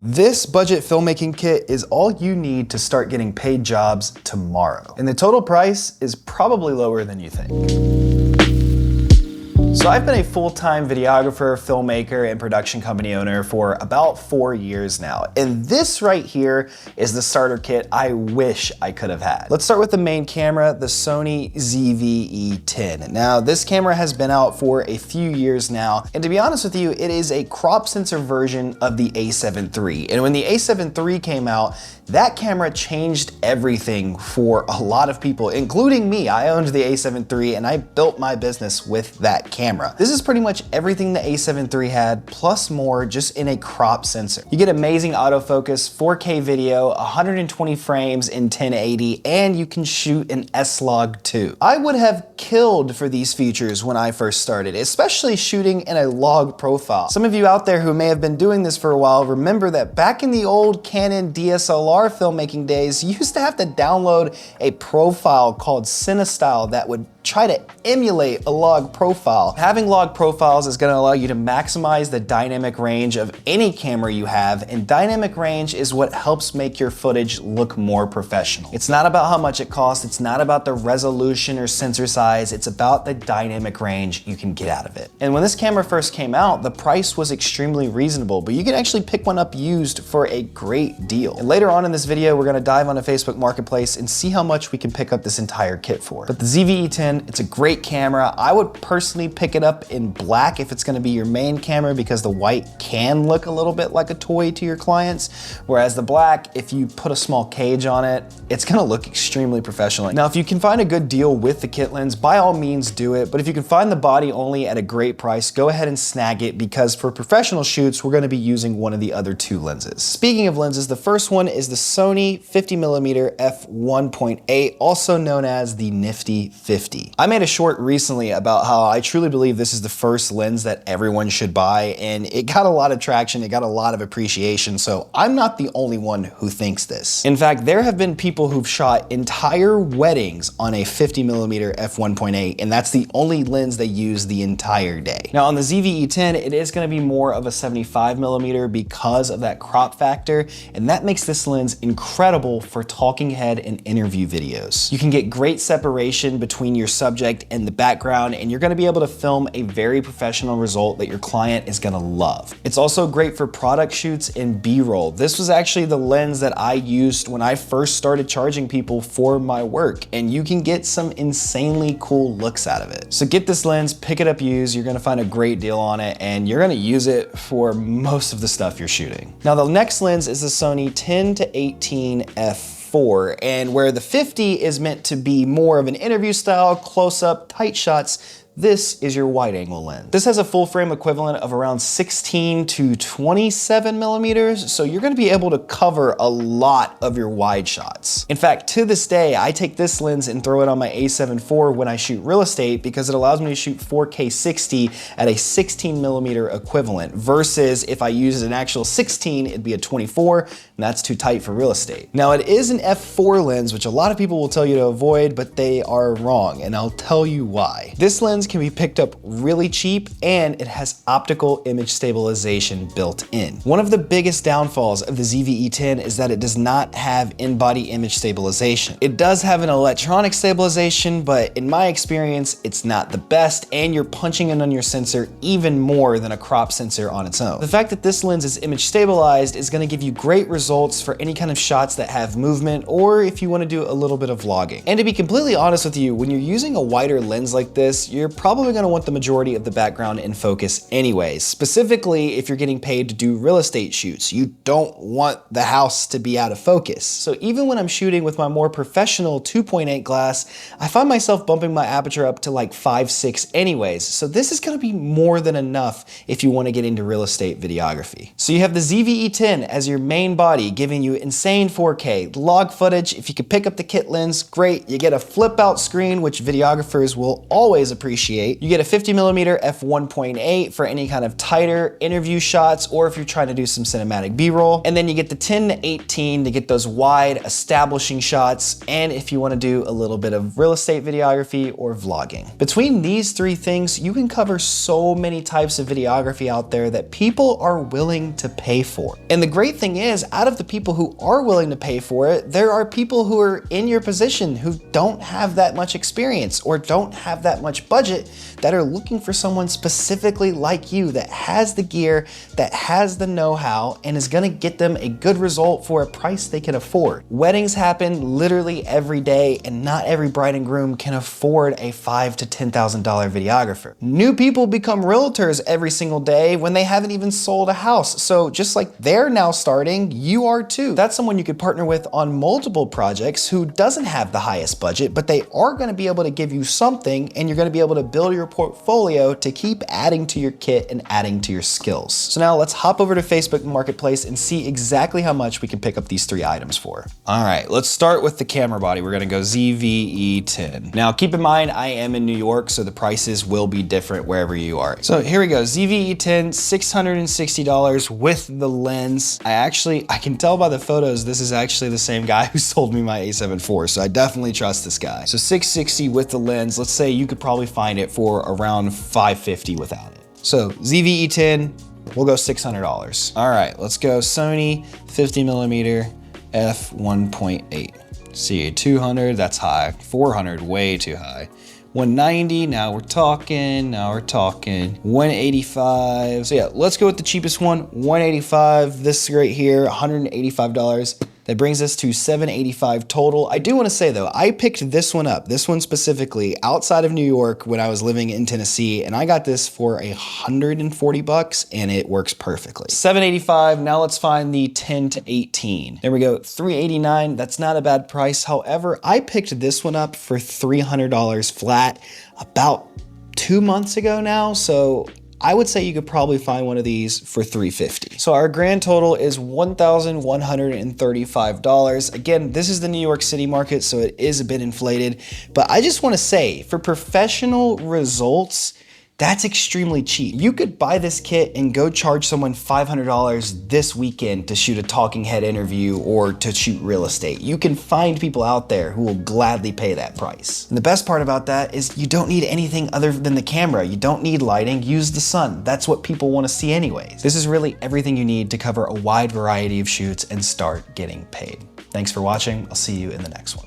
This budget filmmaking kit is all you need to start getting paid jobs tomorrow. And the total price is probably lower than you think. So I've been a full-time videographer, filmmaker, and production company owner for about 4 years now. And this right here is the starter kit I wish I could have had. Let's start with the main camera, the Sony ZV-E10. Now, this camera has been out for a few years now. And to be honest with you, it is a crop sensor version of the A7 III. And when the A7 III came out, that camera changed everything for a lot of people, including me. I owned the A7 III and I built my business with that camera. This is pretty much everything the A7 III had, plus more, just in a crop sensor. You get amazing autofocus, 4K video, 120 frames in 1080, and you can shoot an S-Log too. I would have killed for these features when I first started, especially shooting in a log profile. Some of you out there who may have been doing this for a while remember that back in the old Canon DSLR filmmaking days, you used to have to download a profile called CineStyle that would try to emulate a log profile. Having log profiles is going to allow you to maximize the dynamic range of any camera you have, and dynamic range is what helps make your footage look more professional. It's not about how much it costs, it's not about the resolution or sensor size, it's about the dynamic range you can get out of it. And when this camera first came out, the price was extremely reasonable, but you can actually pick one up used for a great deal. And later on in this video, we're going to dive on a Facebook Marketplace and see how much we can pick up this entire kit for. But the ZV-E10, it's a great camera. I would personally pick it up in black if it's going to be your main camera, because the white can look a little bit like a toy to your clients, whereas the black, if you put a small cage on it, it's going to look extremely professional. Now, if you can find a good deal with the kit lens, by all means do it, but if you can find the body only at a great price, go ahead and snag it, because for professional shoots, we're going to be using one of the other two lenses. Speaking of lenses, the first one is the Sony 50mm f1.8, also known as the Nifty 50. I made a short recently about how I truly believe this is the first lens that everyone should buy, and it got a lot of traction, it got a lot of appreciation, so I'm not the only one who thinks this. In fact, there have been people who've shot entire weddings on a 50mm f1.8, and that's the only lens they use the entire day. Now on the ZV-E10, it is going to be more of a 75mm because of that crop factor, and that makes this lens incredible for talking head and interview videos. You can get great separation between your subject and the background, and you're going to be able to film a very professional result that your client is going to love. It's also great for product shoots and B-roll. This was actually the lens that I used when I first started charging people for my work, and you can get some insanely cool looks out of it. So get this lens, pick it up used, you're going to find a great deal on it, and you're going to use it for most of the stuff you're shooting. Now the next lens is the Sony 10-18 f4, and where the 50 is meant to be more of an interview style, close-up, tight shots, this is your wide angle lens. This has a full frame equivalent of around 16 to 27 millimeters, so you're gonna be able to cover a lot of your wide shots. In fact, to this day, I take this lens and throw it on my A7 IV when I shoot real estate, because it allows me to shoot 4K 60 at a 16 millimeter equivalent, versus if I use an actual 16, it'd be a 24, and that's too tight for real estate. Now it is an f4 lens, which a lot of people will tell you to avoid, but they are wrong, and I'll tell you why. This lens can be picked up really cheap, and it has optical image stabilization built in. One of the biggest downfalls of the ZV-E10 is that it does not have in-body image stabilization. It does have an electronic stabilization, but in my experience, it's not the best, and you're punching in on your sensor even more than a crop sensor on its own. The fact that this lens is image stabilized is going to give you great results for any kind of shots that have movement, or if you want to do a little bit of vlogging. And to be completely honest with you, when you're using a wider lens like this, you're probably going to want the majority of the background in focus anyways. Specifically, if you're getting paid to do real estate shoots, you don't want the house to be out of focus. So even when I'm shooting with my more professional 2.8 glass, I find myself bumping my aperture up to like 5.6 anyways. So this is going to be more than enough if you want to get into real estate videography. So you have the ZV-E10 as your main body, giving you insane 4K log footage. If you can pick up the kit lens, great. You get a flip out screen, which videographers will always appreciate, appreciate. You get a 50mm f1.8 for any kind of tighter interview shots, or if you're trying to do some cinematic B-roll. And then you get the 10-18 to get those wide establishing shots, and if you want to do a little bit of real estate videography or vlogging. Between these three things, you can cover so many types of videography out there that people are willing to pay for. And the great thing is, out of the people who are willing to pay for it, there are people who are in your position who don't have that much experience or don't have that much budget, that are looking for someone specifically like you that has the gear, that has the know-how, and is gonna get them a good result for a price they can afford. Weddings happen literally every day, and not every bride and groom can afford a $5,000 to $10,000 videographer. New people become realtors every single day when they haven't even sold a house. So just like they're now starting, you are too. That's someone you could partner with on multiple projects who doesn't have the highest budget, but they are gonna be able to give you something, and you're gonna be able to build your portfolio to keep adding to your kit and adding to your skills. So now let's hop over to Facebook Marketplace and see exactly how much we can pick up these three items for. All right, let's start with the camera body. We're gonna go ZVE10. Now keep in mind, I am in New York, so the prices will be different wherever you are. So here we go, ZVE10, $660 with the lens. I can tell by the photos, this is actually the same guy who sold me my A7 IV, so I definitely trust this guy. So $660 with the lens. Let's say you could probably find it for around $550 without it. So ZVE10, we'll go $600. All right, let's go Sony 50mm f1.8. See, 200, that's high. 400, way too high. 190, now we're talking. 185. So yeah, let's go with the cheapest one, 185. This right here, $185. That brings us to $785 total. I do want to say though, I picked this one up, this one specifically, outside of New York when I was living in Tennessee, and I got this for $140 and it works perfectly. $785, now let's find the 10-18. There we go, $389, that's not a bad price. However, I picked this one up for $300 flat about 2 months ago now, so I would say you could probably find one of these for $350. So our grand total is $1,135. Again, this is the New York City market, so it is a bit inflated, but I just wanna say, for professional results, that's extremely cheap. You could buy this kit and go charge someone $500 this weekend to shoot a talking head interview or to shoot real estate. You can find people out there who will gladly pay that price. And the best part about that is you don't need anything other than the camera. You don't need lighting, use the sun. That's what people wanna see anyways. This is really everything you need to cover a wide variety of shoots and start getting paid. Thanks for watching. I'll see you in the next one.